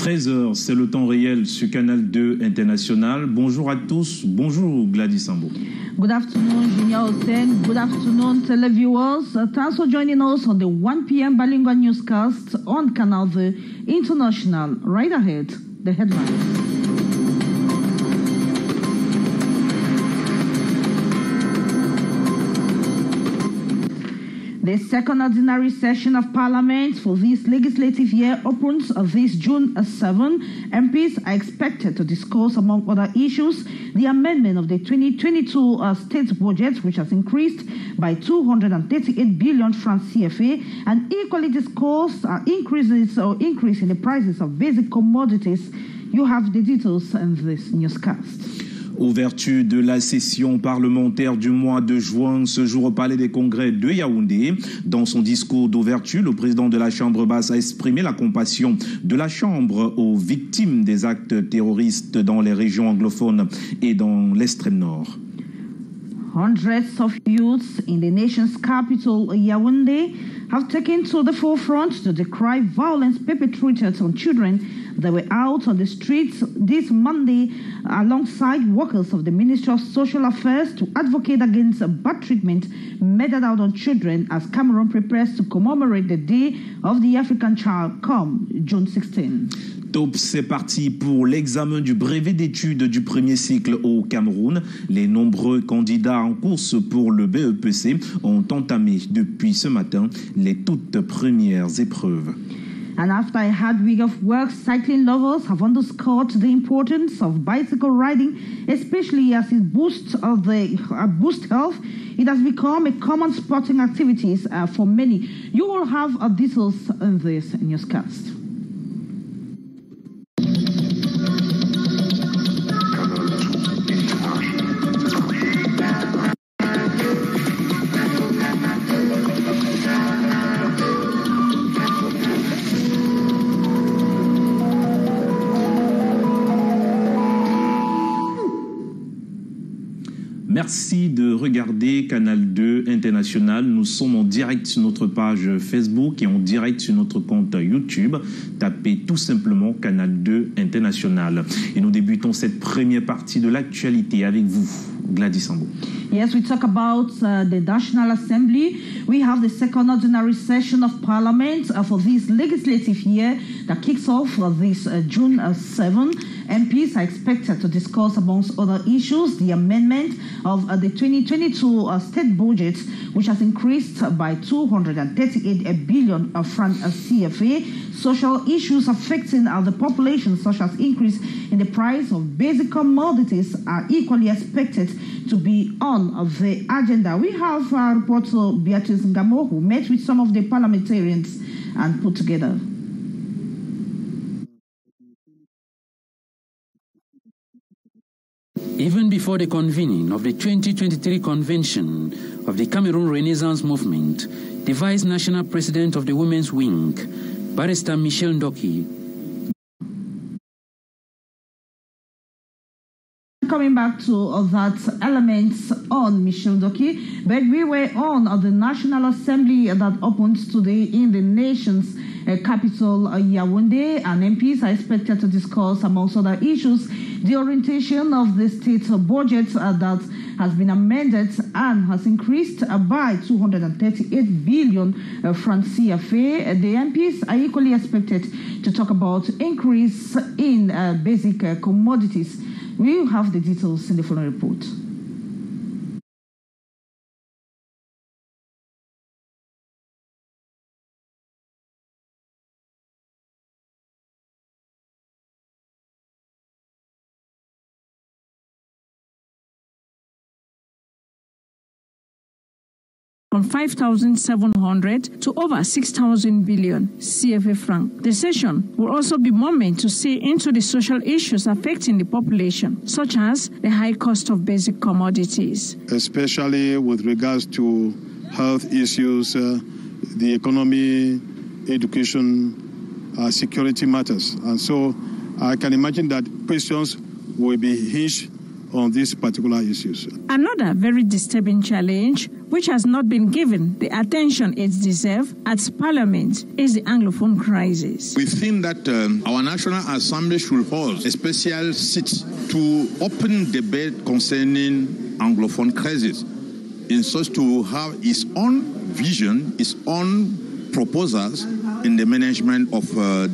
13h, c'est le temps réel sur Canal 2 International. Bonjour à tous, bonjour Gladys Sambo. Good afternoon, Junior Hussein. Good afternoon, televiewers. Thanks for joining us on the 1 p.m. Bilingual newscast on Canal 2 International. Right ahead, the headlines. The second ordinary session of Parliament for this legislative year opens this June 7. MPs are expected to discuss, among other issues, the amendment of the 2022 state budget, which has increased by 238 billion francs CFA, and equally discuss increase in the prices of basic commodities. You have the details in this newscast. Ouverture de la session parlementaire du mois de juin, ce jour au Palais des Congrès de Yaoundé. Dans son discours d'ouverture, le président de la Chambre basse a exprimé la compassion de la Chambre aux victimes des actes terroristes dans les régions anglophones et dans l'extrême nord. Hundreds of youths in the nation's capital, Yaoundé, have taken to the forefront to decry violence perpetrated on children. They were out on the streets this Monday alongside workers of the Ministry of Social Affairs to advocate against bad treatment meted out on children as Cameroon prepares to commemorate the Day of the African Child come June 16. Top, c'est parti pour l'examen du brevet d'études du premier cycle au Cameroun. Les nombreux candidats en course pour le BEPC ont entamé depuis ce matin les toutes premières épreuves. And after a hard week of work, cycling lovers have underscored the importance of bicycle riding, especially as it boosts health. It has become a common sporting activity for many. You will have details in this newscast. Merci de regarder Canal 2 International. Nous sommes en direct sur notre page Facebook et en direct sur notre compte YouTube. Tapez tout simplement Canal 2 International. Et nous débutons cette première partie de l'actualité avec vous, Gladys Sambo. Yes, we talk about the National Assembly. We have the second ordinary session of Parliament for this legislative year that kicks off this June 7. MPs are expected to discuss, amongst other issues, the amendment of the 2022 state budget, which has increased by 238 billion franc CFA. Social issues affecting the population, such as increase in the price of basic commodities, are equally expected to be on the agenda. We have reporter Beatrice Ngamo, who met with some of the parliamentarians and put together. Even before the convening of the 2023 convention of the Cameroon Renaissance Movement, the Vice National President of the Women's Wing, Barrister Michelle Ndoki. Coming back to that elements on Michelle Ndoki, but we were on the National Assembly that opens today in the nation's capital, Yaoundé, and MPs are expected to discuss, amongst other issues, the orientation of the state budget that has been amended and has increased by 238 billion francs CFA. The MPs are equally expected to talk about increase in basic commodities. We will have the details in the following report. From 5,700 to over 6,000 billion CFA franc. The session will also be a moment to see into the social issues affecting the population, such as the high cost of basic commodities. Especially with regards to health issues, the economy, education, security matters. And so I can imagine that questions will be hinged on these particular issues. Another very disturbing challenge, which has not been given the attention it deserves at Parliament, is the Anglophone crisis. We think that our National Assembly should hold a special seat to open debate concerning Anglophone crisis, in such to have its own vision, its own proposals in the management of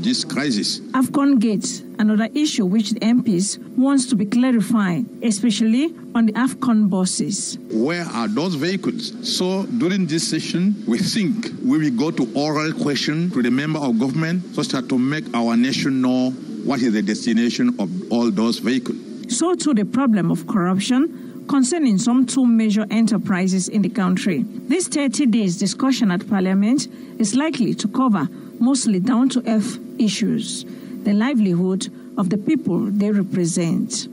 this crisis. AFCON Gates, another issue which the MPs wants to be clarified, especially on the AFCON buses. Where are those vehicles? So during this session, we think we will go to oral question to the member of government, so as to make our nation know what is the destination of all those vehicles. So too the problem of corruption concerning some two major enterprises in the country. This 30 days discussion at Parliament is likely to cover mostly down-to-earth issues, the livelihood of the people they represent.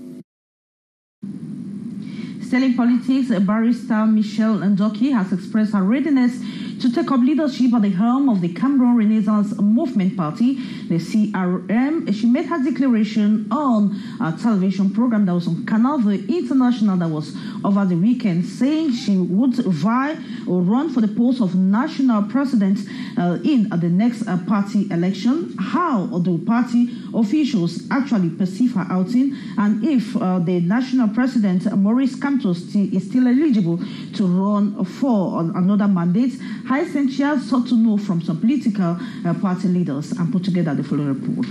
Still in politics, barrister Michelle Ndoki has expressed her readiness to take up leadership at the helm of the Cameroon Renaissance Movement Party, the CRM. She made her declaration on a television program that was on Canal, the International, that was over the weekend, saying she would vie or run for the post of national president in the next party election. How do party officials actually perceive her outing, and if the national president, Maurice Kamto, is still eligible to run for another mandate? High Sentia sought to know from some political party leaders and put together the following report.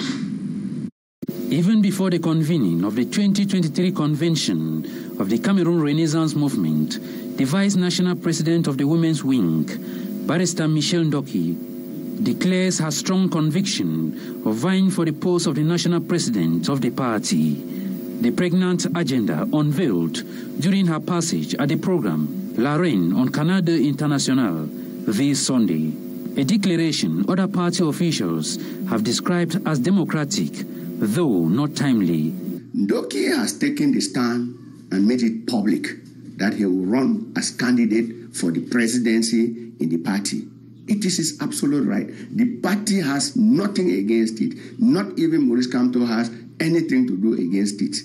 Even before the convening of the 2023 convention of the Cameroon Renaissance Movement, the Vice National President of the Women's Wing, Barrister Michelle Ndoki, declares her strong conviction of vying for the post of the national president of the party. The pregnant agenda unveiled during her passage at the program La Reine on Canal International this Sunday, a declaration other party officials have described as democratic, though not timely. Ndoki has taken the stand and made it public that he will run as candidate for the presidency in the party. It is his absolute right. The party has nothing against it. Not even Maurice Kamto has anything to do against it.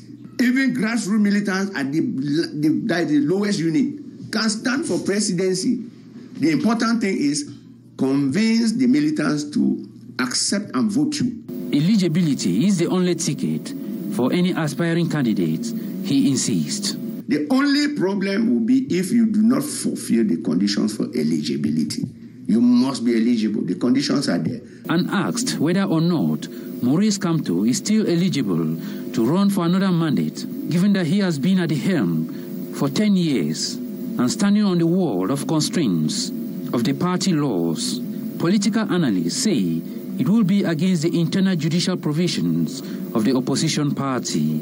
Even grassroots militants at the lowest unit can stand for presidency. The important thing is convince the militants to accept and vote you. Eligibility is the only ticket for any aspiring candidate, he insists. The only problem will be if you do not fulfill the conditions for eligibility. You must be eligible. The conditions are there. And asked whether or not Maurice Kamto is still eligible to run for another mandate, given that he has been at the helm for 10 years and standing on the wall of constraints of the party laws, political analysts say it will be against the internal judicial provisions of the opposition party.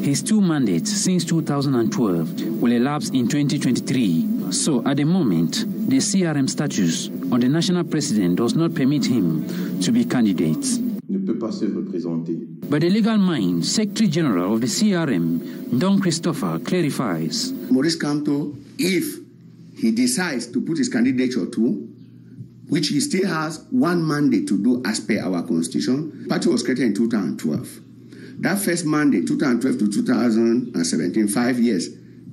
His two mandates since 2012 will elapse in 2023. So at the moment, the CRM status on the national president does not permit him to be candidate. But the legal mind, Secretary General of the CRM, Don Christopher, clarifies. Maurice Kamto, if he decides to put his candidature to, which he still has one mandate to do as per our constitution, party was created in 2012. That first mandate, 2012 to 2017, 5 years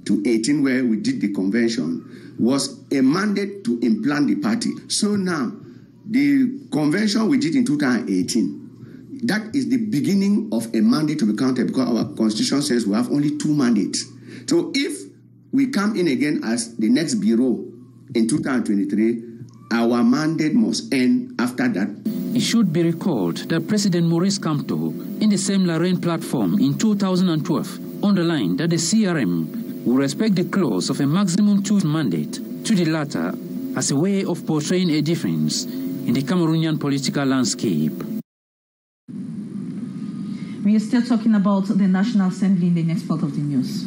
to 18, where we did the convention, was a mandate to implant the party. So now, the convention we did in 2018, that is the beginning of a mandate to be counted, because our constitution says we have only 2 mandates. So if we come in again as the next bureau in 2023, our mandate must end after that. It should be recalled that President Maurice Kamto, in the same Lorraine platform in 2012, underlined that the CRM will respect the clause of a maximum 2 mandate to the latter as a way of portraying a difference in the Cameroonian political landscape. We are still talking about the National Assembly in the next part of the news.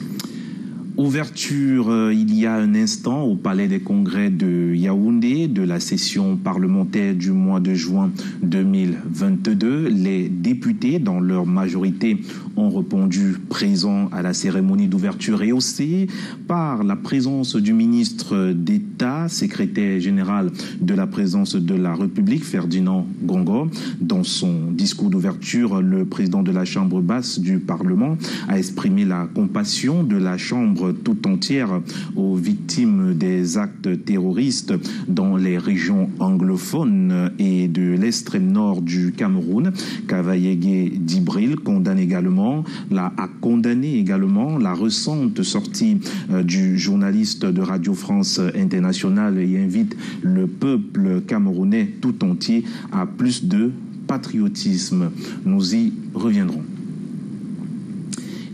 Ouverture il y a un instant au Palais des Congrès de Yaoundé de la session parlementaire du mois de juin 2022. Les députés, dans leur majorité, ont répondu présents à la cérémonie d'ouverture et aussi par la présence du ministre d'État, secrétaire général de la présidence de la République, Ferdinand Gongo. Dans son discours d'ouverture, le président de la Chambre basse du Parlement a exprimé la compassion de la Chambre tout entière aux victimes des actes terroristes dans les régions anglophones et de l'extrême nord du Cameroun. Kavayegue Dibril a condamné également la récente sortie du journaliste de Radio France Internationale et invite le peuple camerounais tout entier à plus de patriotisme. Nous y reviendrons.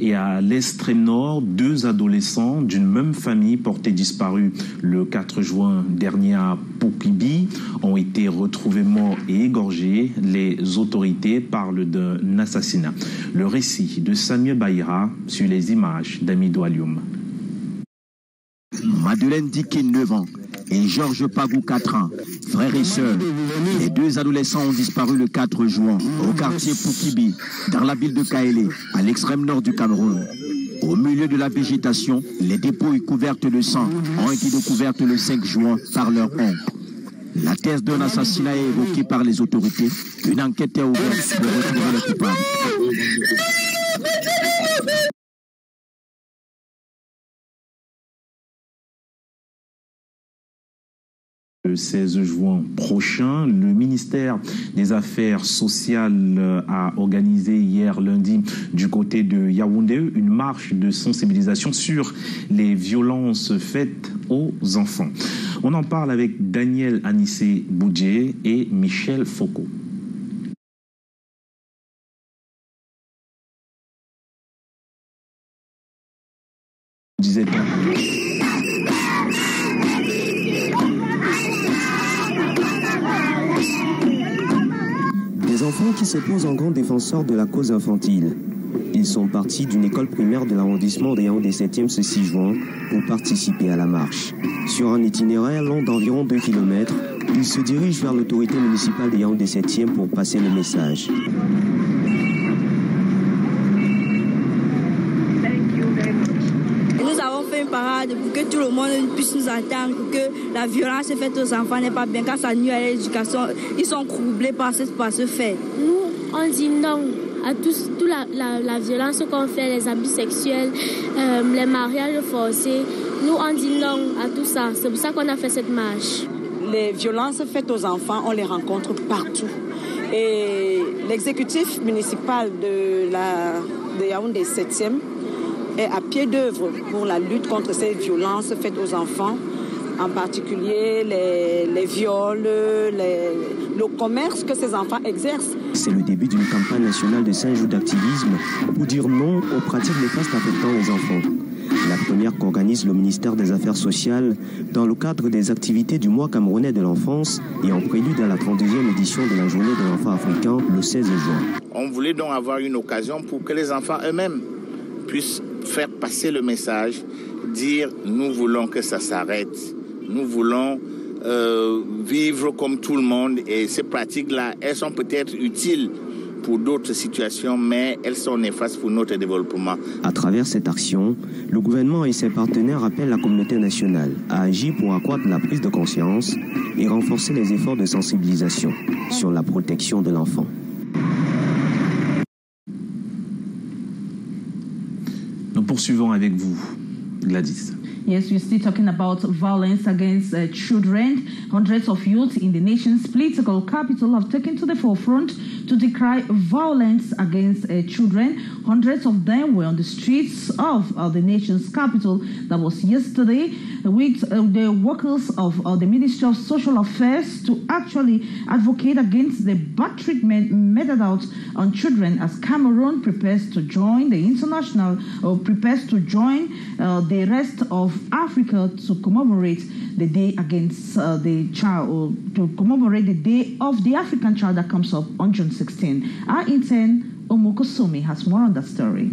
Et à l'extrême nord, 2 adolescents d'une même famille portés disparus le 4 juin dernier à Poukibi ont été retrouvés morts et égorgés. Les autorités parlent d'un assassinat. Le récit de Samuel Baïra sur les images d'Amidou Alioum. Madeleine Diké, 9 ans, et Georges Pagou, 4 ans, frères et sœurs. Les 2 adolescents ont disparu le 4 juin au quartier Poukibi, dans la ville de Kaélé, à l'extrême nord du Cameroun. Au milieu de la végétation, les dépouilles couvertes de sang ont été découvertes le 5 juin par leur oncle. La thèse d'un assassinat est évoquée par les autorités. Une enquête est ouverte pour retrouver les coupables. Le 16 juin prochain, le ministère des Affaires sociales a organisé hier lundi du côté de Yaoundé une marche de sensibilisation sur les violences faites aux enfants. On en parle avec Daniel Anissé Boudjé et Michel Foucault. Des enfants qui se posent en grands défenseurs de la cause infantile. Ils sont partis d'une école primaire de l'arrondissement de Yaoundé 7e ce 6 juin pour participer à la marche. Sur un itinéraire long d'environ 2 km, ils se dirigent vers l'autorité municipale de Yaoundé 7e pour passer le message. Nous avons fait une parade pour que tout le monde puisse nous entendre, pour que la violence faite aux enfants n'est pas bien. Quand ça nuit à l'éducation, ils sont troublés par ce fait. Nous, on dit non à toute la violence qu'on fait, les abus sexuels, les mariages forcés. Nous, on dit non à tout ça. C'est pour ça qu'on a fait cette marche. Les violences faites aux enfants, on les rencontre partout. Et l'exécutif municipal de Yaoundé 7e est à pied d'œuvre pour la lutte contre ces violences faites aux enfants, en particulier les viols, le commerce que ces enfants exercent. C'est le début d'une campagne nationale de 5 jours d'activisme pour dire non aux pratiques néfastes affectant les enfants. La première qu'organise le ministère des Affaires sociales dans le cadre des activités du mois camerounais de l'enfance et en prélude à la 32e édition de la journée de l'enfant africain le 16 juin. On voulait donc avoir une occasion pour que les enfants eux-mêmes puissent faire passer le message, dire nous voulons que ça s'arrête, nous voulons vivre comme tout le monde et ces pratiques-là, elles sont peut-être utiles pour d'autres situations, mais elles sont néfastes pour notre développement. À travers cette action, le gouvernement et ses partenaires appellent la communauté nationale à agir pour accroître la prise de conscience et renforcer les efforts de sensibilisation sur la protection de l'enfant. Nous poursuivons avec vous, Gladys. Yes, we're still talking about violence against children. Hundreds of youth in the nation's political capital have taken to the forefront to decry violence against children. Hundreds of them were on the streets of the nation's capital. That was yesterday with the workers of the Ministry of Social Affairs to actually advocate against the bad treatment meted out on children as Cameroon prepares to join the international, or prepares to join the rest of Africa to commemorate the day against the child, or to commemorate the day of the African child that comes up on June 16. Our intern, Omokosumi, has more on that story.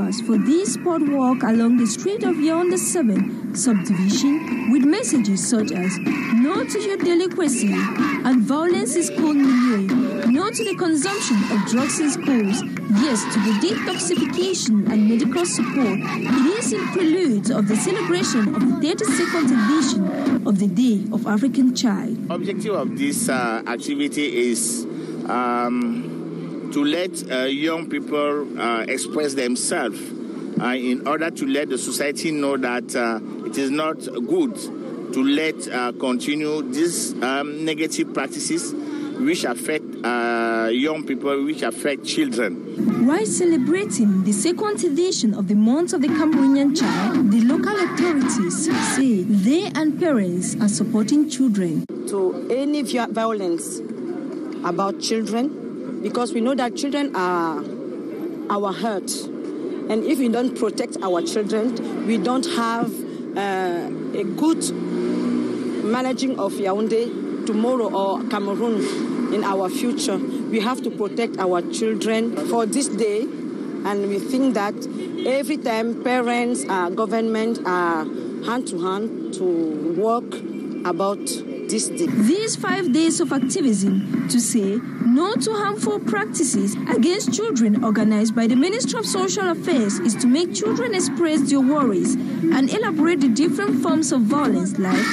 numbers for this sport walk along the street of Yaoundé 7 subdivision with messages such as no to your delinquency and violence in school milieu, no to the consumption of drugs in schools, yes to the detoxification and medical support. It is in prelude of the celebration of the 32nd edition of the Day of African Child. Objective of this activity is to let young people express themselves in order to let the society know that it is not good to let continue these negative practices which affect young people, which affect children. While celebrating the second edition of the Month of the Cameroonian Child, the local authorities say they and parents are supporting children. To any violence about children, because we know that children are our heart. And if we don't protect our children, we don't have a good managing of Yaoundé tomorrow or Cameroon in our future. We have to protect our children for this day, and we think that every time parents, government are hand to hand to work about this day. These 5 days of activism to say no to harmful practices against children organized by the Ministry of Social Affairs is to make children express their worries and elaborate the different forms of violence like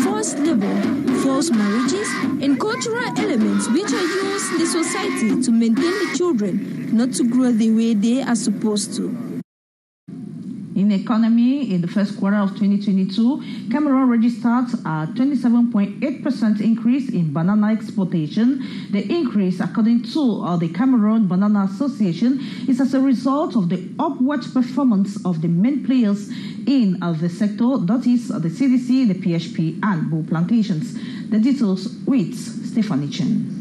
forced labor, forced marriages, and cultural elements which are used in the society to maintain the children not to grow the way they are supposed to. In economy, in the first quarter of 2022, Cameroon registered a 27.8% increase in banana exportation. The increase, according to the Cameroon Banana Association, is as a result of the upward performance of the main players in the sector, that is the CDC, the PHP, and Bull Plantations. The details with Stephanie Chen.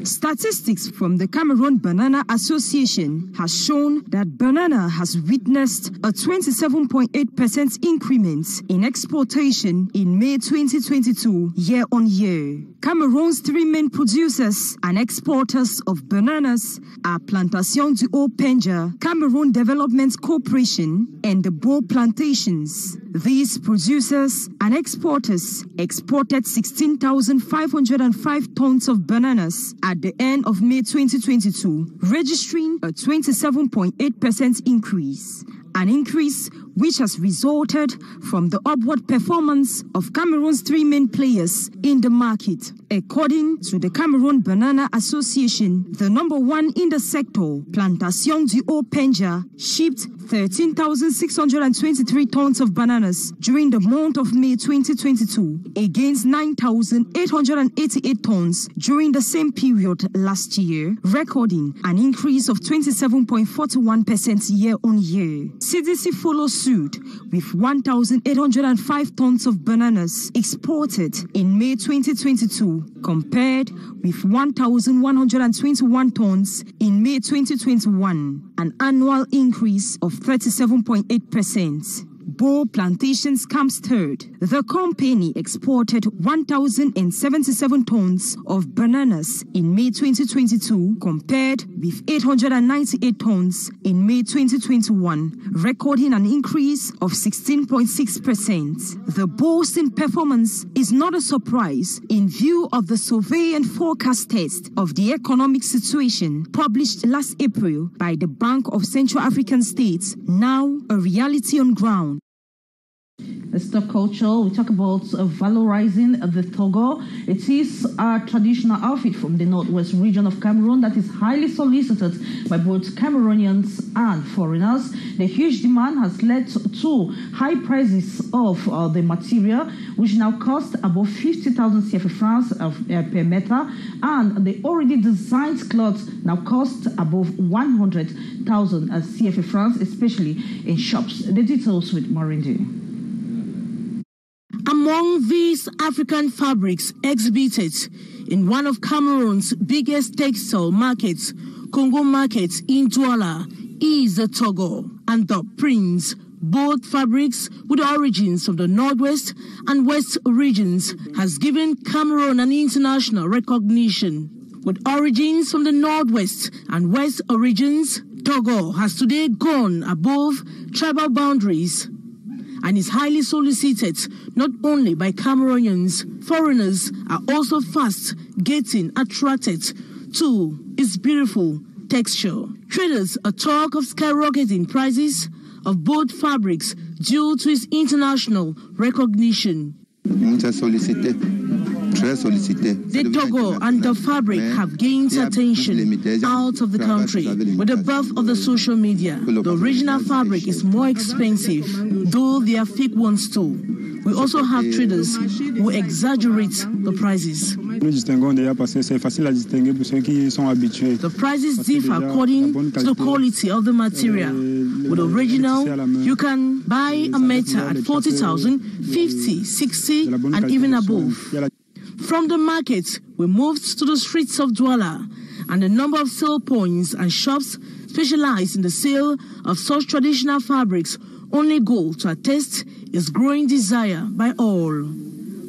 Statistics from the Cameroon Banana Association has shown that banana has witnessed a 27.8% increment in exportation in May 2022 year-on-year. Cameroon's 3 main producers and exporters of bananas are Plantation du Haut-Penja, Cameroon Development Corporation, and the Bull Plantations. These producers and exporters exported 16,505 tons of bananas at the end of May 2022, registering a 27.8% increase. An increase which has resulted from the upward performance of Cameroon's 3 main players in the market. According to the Cameroon Banana Association, the number 1 in the sector, Plantation du Haut-Penja, shipped 13,623 tons of bananas during the month of May 2022, against 9,888 tons during the same period last year, recording an increase of 27.41% year-on-year. CDC follows suit with 1,805 tons of bananas exported in May 2022, compared with 1,121 tons in May 2021, an annual increase of 37.8%. Bull Plantations comes third. The company exported 1,077 tons of bananas in May 2022, compared with 898 tons in May 2021, recording an increase of 16.6%. The boasting performance is not a surprise in view of the survey and forecast test of the economic situation published last April by the Bank of Central African States, now a reality on ground. Let's talk culture. We talk about valorizing the Togo. It is a traditional outfit from the northwest region of Cameroon that is highly solicited by both Cameroonians and foreigners. The huge demand has led to high prices of the material, which now cost above 50,000 CFA francs per meter, and the already designed clothes now cost above 100,000 CFA francs, especially in shops. The details with Mardi. Among these African fabrics exhibited in one of Cameroon's biggest textile markets, Congo Market in Douala, is the Togo and the prints. Both fabrics with origins from the northwest and west regions has given Cameroon an international recognition. With origins from the northwest and west regions, Togo has today gone above tribal boundaries and is highly solicited not only by Cameroonians. Foreigners are also fast getting attracted to its beautiful texture. Traders are talk of skyrocketing prices of both fabrics due to its international recognition. The Togo and the fabric have gained attention out of the country with the birth of the social media. The original fabric is more expensive, though they are fake ones too. We also have traders who exaggerate the prices. The prices differ according to the quality of the material. With original, you can buy a meter at 40,000, 50, 60, and even above. From the market, we moved to the streets of Douala, and a number of sale points and shops specialized in the sale of such traditional fabrics only go to attest its growing desire by all.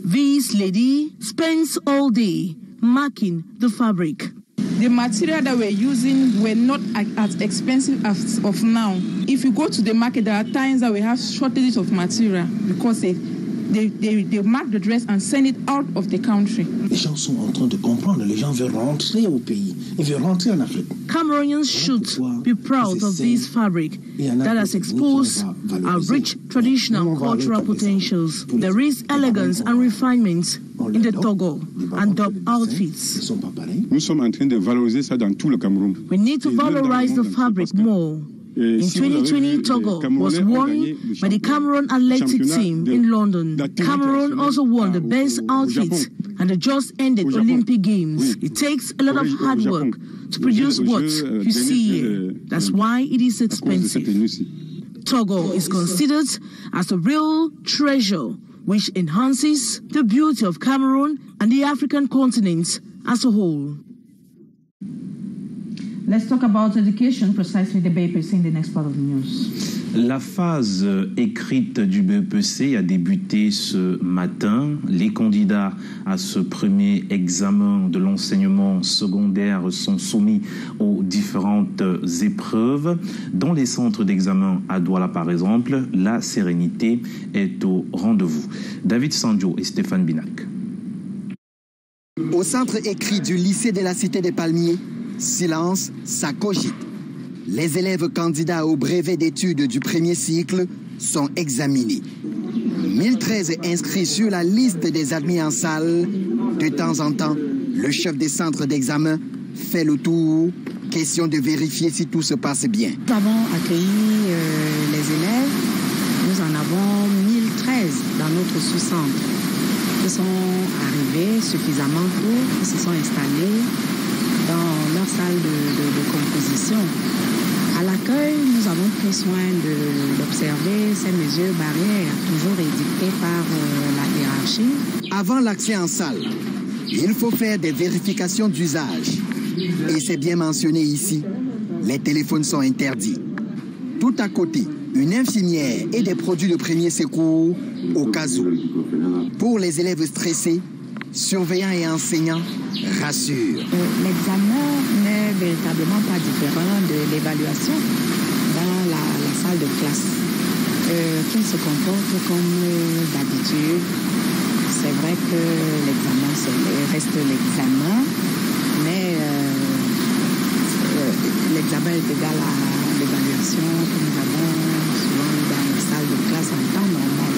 This lady spends all day marking the fabric. The material that we're using were not as expensive as of now. If you go to the market, there are times that we have shortages of material because they mark the dress and send it out of the country. Les gens sont en train de comprendre. Les gens veulent rentrer au pays. Ils veulent rentrer en Afrique. Cameroonians should be proud of this fabric that has exposed our rich traditional cultural potentials. There is elegance and refinement in the Togo and Dub outfits. Nous sommes en train de valoriser ça dans tout le Cameroun. We need to valorize the fabric more. In 2020, Togo was won by the Cameroon athletic team in London. Cameroon also won the best outfit and the just ended Olympic Games. It takes a lot of hard work to produce what you see here. That's why it is expensive. Togo is considered as a real treasure which enhances the beauty of Cameroon and the African continent as a whole. Let's talk about education, precisely the BEPC in the next part of the news. La phase écrite du BEPC a débuté ce matin. Les candidats à ce premier examen de l'enseignement secondaire sont soumis aux différentes épreuves. Dans les centres d'examen à Douala, par exemple, la sérénité est au rendez-vous. David Sanjo et Stéphane Binac. Au centre écrit du lycée de la Cité des Palmiers, silence, ça cogite. Les élèves candidats au brevet d'études du premier cycle sont examinés. 1013 inscrits sur la liste des admis en salle. De temps en temps, le chef des centres d'examen fait le tour. Question de vérifier si tout se passe bien. Nous avons accueilli les élèves. Nous en avons 1013 dans notre sous-centre. Ils sont arrivés suffisamment tôt, ils se sont installés dans leur salle de composition. À l'accueil, nous avons pris soin d'observer ces mesures barrières, toujours édictées par la hiérarchie. Avant l'accès en salle, il faut faire des vérifications d'usage. Et c'est bien mentionné ici, les téléphones sont interdits. Tout à côté, une infirmière et des produits de premier secours au cas où. Pour les élèves stressés, surveillants et enseignants rassurent. L'examen n'est véritablement pas différent de l'évaluation dans la salle de classe, qui se comporte comme d'habitude. C'est vrai que l'examen reste l'examen, mais l'examen est égal à l'évaluation que nous avons souvent dans les salles de classe en temps normal.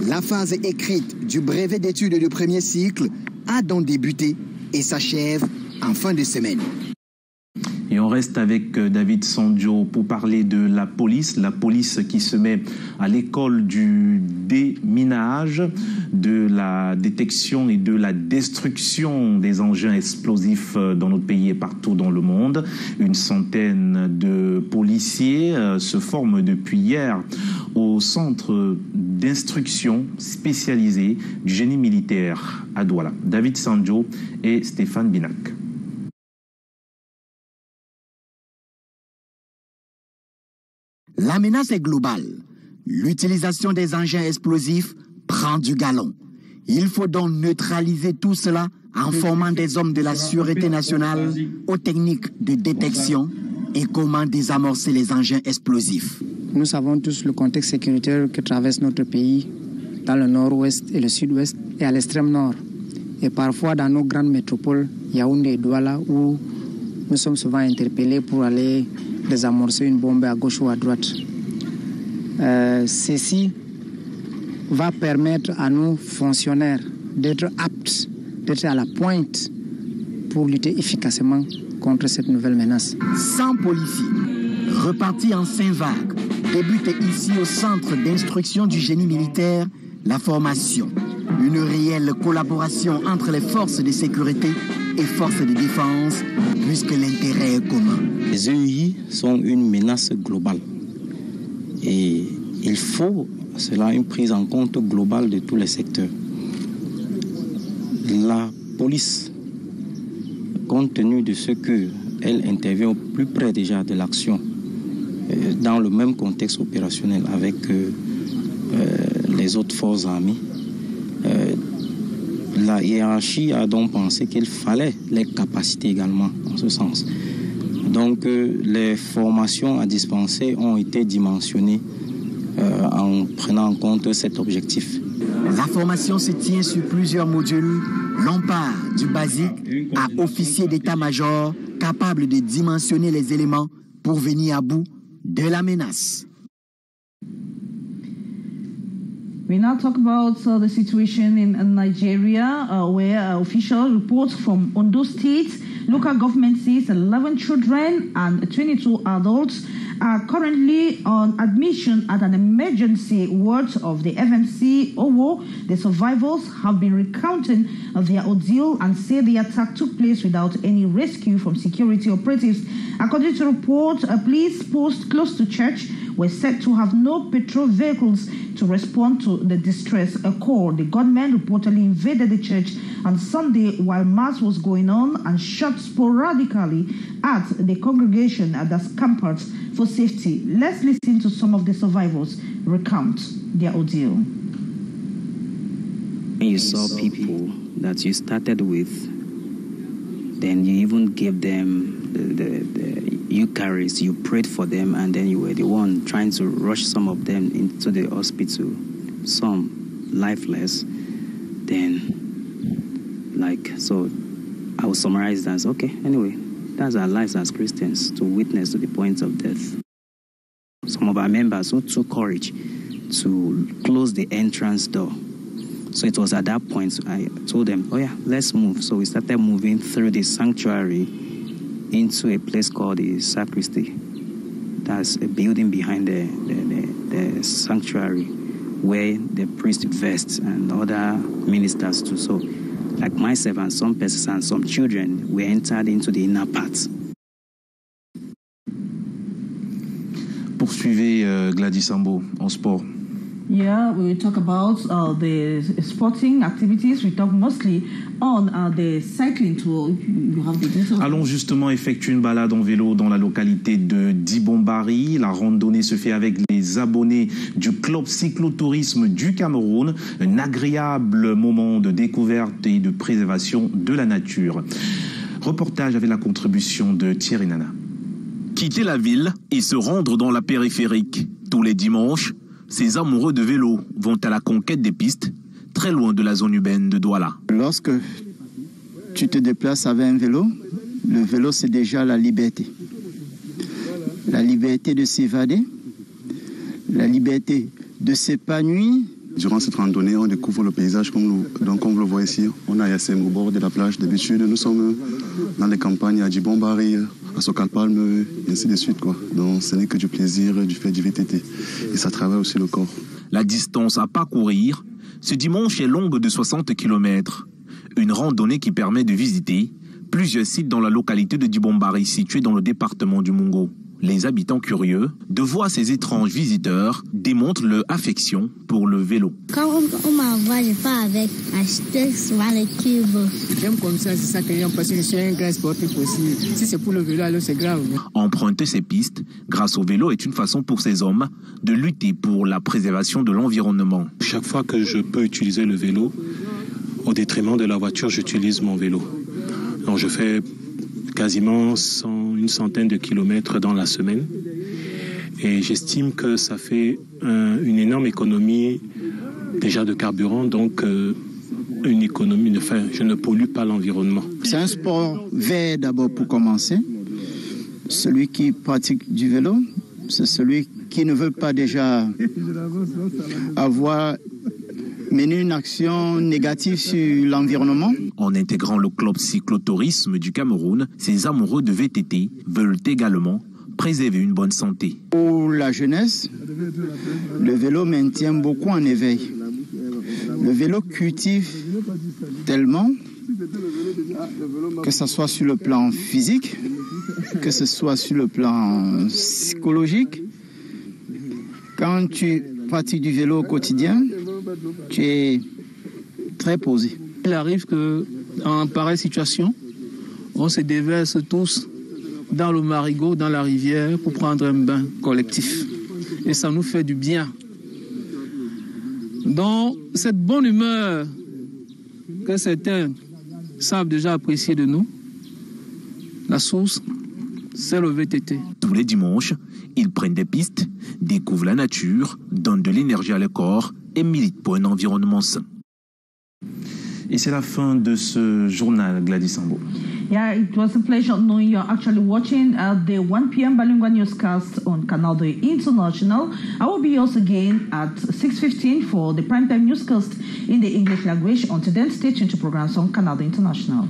La phase écrite du brevet d'études de premier cycle a donc débuté et s'achève en fin de semaine. Et on reste avec David Sanjo pour parler de la police qui se met à l'école du déminage, de la détection et de la destruction des engins explosifs dans notre pays et partout dans le monde. Une centaine de policiers se forment depuis hier au centre d'instruction spécialisé du génie militaire à Douala. David Sanjo et Stéphane Binac. La menace est globale. L'utilisation des engins explosifs prend du galon. Il faut donc neutraliser tout cela en formant des hommes de la sûreté nationale aux techniques de détection et comment désamorcer les engins explosifs. Nous savons tous le contexte sécuritaire que traverse notre pays dans le nord-ouest et le sud-ouest et à l'extrême nord. Et parfois dans nos grandes métropoles, Yaoundé et Douala, où nous sommes souvent interpellés pour aller désamorcer une bombe à gauche ou à droite. Ceci va permettre à nos fonctionnaires d'être aptes, d'être à la pointe pour lutter efficacement contre cette nouvelle menace. 100 policiers, repartis en 5 vagues, débute ici au centre d'instruction du génie militaire la formation. Une réelle collaboration entre les forces de sécurité et forces de défense, puisque l'intérêt est commun. Les EI sont une menace globale. Et il faut, cela, une prise en compte globale de tous les secteurs. La police, compte tenu de ce qu'elle intervient au plus près déjà de l'action, dans le même contexte opérationnel avec les autres forces armées, la hiérarchie a donc pensé qu'il fallait les capacités également en ce sens. Donc les formations à dispenser ont été dimensionnées en prenant en compte cet objectif. La formation se tient sur plusieurs modules. L'on part du basique à officier d'état-major capable de dimensionner les éléments pour venir à bout de la menace. We now talk about the situation in Nigeria, where official reports from Ondo State, local government says 11 children and 22 adults are currently on admission at an emergency ward of the FMC Owo. The survivors have been recounting their ordeal and say the attack took place without any rescue from security operatives. According to report, a police post close to church were said to have no patrol vehicles to respond to the distress call. The gunmen reportedly invaded the church on Sunday while mass was going on and shot sporadically at the congregation that scampered for safety. Let's listen to some of the survivors recount their ordeal. When you saw people that you started with, then you even gave them the Eucharist, you prayed for them, and then you were the one trying to rush some of them into the hospital, some lifeless. Then, so I will summarize that as, okay, anyway, that's our lives as Christians, to witness to the point of death. Some of our members who took courage to close the entrance door. So it was at that point I told them, oh yeah, let's move. So we started moving through the sanctuary into a place called the sacristy. That's a building behind the sanctuary where the priest vests and other ministers too. So like myself and some persons and some children, we entered into the inner part. Poursuivez Gladys Sambo en sport. Yeah, we will talk about the sporting activities. We talk mostly on the cycling tour. You have the details. Allons justement effectuer une balade en vélo dans la localité de Dibombari. La randonnée se fait avec les abonnés du club cyclotourisme du Cameroun. Un agréable moment de découverte et de préservation de la nature. Reportage avec la contribution de Thierry Nana. Quitter la ville et se rendre dans la périphérique. Tous les dimanches, ces amoureux de vélo vont à la conquête des pistes, très loin de la zone urbaine de Douala. Lorsque tu te déplaces avec un vélo, le vélo c'est déjà la liberté. La liberté de s'évader, la liberté de s'épanouir. Durant cette randonnée, on découvre le paysage comme vous le voyez ici. On a Yassem au bord de la plage. D'habitude, nous sommes dans les campagnes à Dibombari, à Socalpalme, et ainsi de suite, quoi. Donc ce n'est que du plaisir, du fait du VTT. Et ça travaille aussi le corps. La distance à parcourir, ce dimanche est longue de 60 km. Une randonnée qui permet de visiter plusieurs sites dans la localité de Dibombari, située dans le département du Mungo. Les habitants curieux de voir ces étranges visiteurs démontrent leur affection pour le vélo. Quand on m'envoie, je pars avec, acheter souvent les cubes. J'aime comme ça, c'est ça que j'aime, parce que je suis un grand sportif aussi. Si c'est pour le vélo, alors c'est grave. Emprunter ces pistes grâce au vélo est une façon pour ces hommes de lutter pour la préservation de l'environnement. Chaque fois que je peux utiliser le vélo, au détriment de la voiture, j'utilise mon vélo. Donc je fais quasiment une centaine de kilomètres dans la semaine. Et j'estime que ça fait une énorme économie déjà de carburant, donc une économie de fer. Je ne pollue pas l'environnement. C'est un sport vert d'abord pour commencer. Celui qui pratique du vélo, c'est celui qui ne veut pas déjà avoir mené une action négative sur l'environnement. En intégrant le club cyclotourisme du Cameroun, ces amoureux de VTT veulent également préserver une bonne santé. Pour la jeunesse, le vélo maintient beaucoup en éveil. Le vélo cultive tellement que ce soit sur le plan physique, que ce soit sur le plan psychologique. Quand tu pratiques du vélo au quotidien, tu es très posé. Il arrive qu'en pareille situation, on se déverse tous dans le marigot, dans la rivière, pour prendre un bain collectif. Et ça nous fait du bien. Donc, cette bonne humeur que certains savent déjà apprécier de nous, la source, c'est le VTT. Tous les dimanches, ils prennent des pistes, découvrent la nature, donnent de l'énergie à leur corps et militent pour un environnement sain. Et c'est la fin de ce journal, Gladys Sambo. Yeah, it was a pleasure knowing you're actually watching the 1 p.m. Bilingual newscast on Canal International. I will be yours again at 6:15 for the primetime newscast in the English language. Until then, stay tuned to programs on Canal International.